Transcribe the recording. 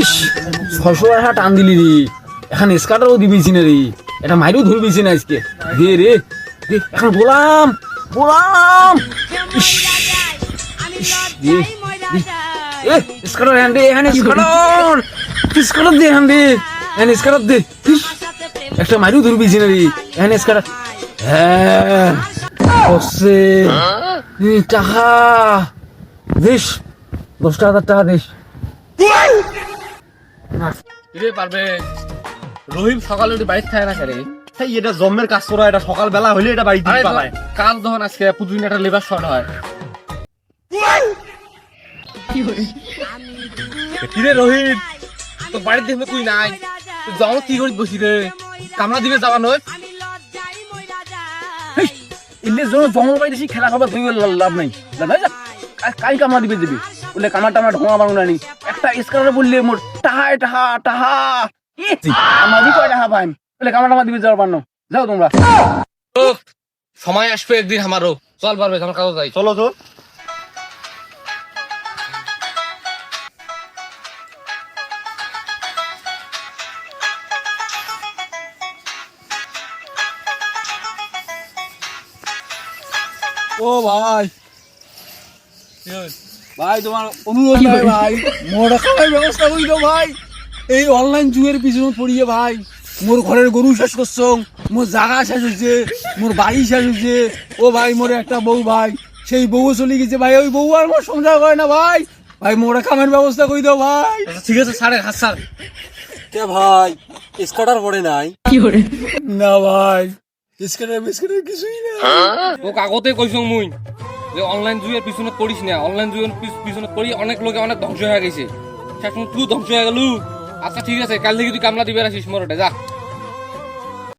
ইস 600 টাকা টান দিলি রে, এখন স্কাটারও দিবিছি না রে, এটা মাইরও ধরবিছি না আজকে। দে রে দে, এখন গোলাম গোলাম। ইস ইস, দে দে। এ স্কাটার হ্যান্ড দে, এখানে স্কাটার স্কাটার দে, হ্যান্ড দে, এখানে স্কাটার দে। ইস, একটা মাইরও ধরবিছি না রে, এখানে স্কাটার। হ্যাঁ বসে টাকা দিস, 10,000 টাকা দিস। কিরে পারবে, রহিম সকালে উঠে বাড়িতে থাকে না কেন? এই এটা জম্মের কাজ করা, এটা সকালবেলা হইলে এটা বাড়ি দিয়ে পালায়। কাল যখন আজকে প্রতিদিন একটা লেবার শর্ট হয়। কিরে রহিম, তো বাড়িতে দেখবে তুই নাই, তুই যাও কি করি বসি রে, কামলা দিবে যাবা নয়। ইলে জমল পাই দিছি, খেলা খাবার তুই লাভ নাই, কাই কামা দিবে দিবি বলে কামা টামা ঢোঙা বানো নানি। একটা স্কারে বললে মোর টাহা টাহা টাহা আমারই কয় টাকা পাইম বলে কামা টামা দিবে যাওয়ার পানো। যাও তোমরা। সময় আসবে একদিন আমারও, চল পারবে আমার কাজ যাই। চলো তো। ও ভাই ভাই, তোমার অনুরোধ নাই ভাই, মোর খাওয়ার ব্যবস্থা করি দাও ভাই। এই অনলাইন যুগের পিছনে পড়িয়ে ভাই মোর ঘরের গরু শেষ করছ, মোর জায়গা শেষ হয়েছে, মোর বাড়ি শেষ হয়েছে। ও ভাই, মোর একটা বউ ভাই, সেই বউ চলে গেছে ভাই, ওই বউ আর মোর সংসার করে না ভাই। ভাই মোরা খামের ব্যবস্থা করে দাও ভাই। ঠিক আছে সাড়ে হাত স্যার। কে ভাই স্কাটার পড়ে নাই? না ভাই, বিস্কুটের বিস্কুটের কিছুই না। ও কাগতে কইছ মুই যে অনলাইন যুগের পিছনে পড়িস না, অনলাইন যুগের পিছনে পড়ি অনেক লোকে অনেক ধ্বংস হয়ে গেছে, শেষ তুই ধ্বংস হয়ে গেল। আচ্ছা ঠিক আছে, কাল থেকে তুই কামলা দিবে আসিস মোর যা।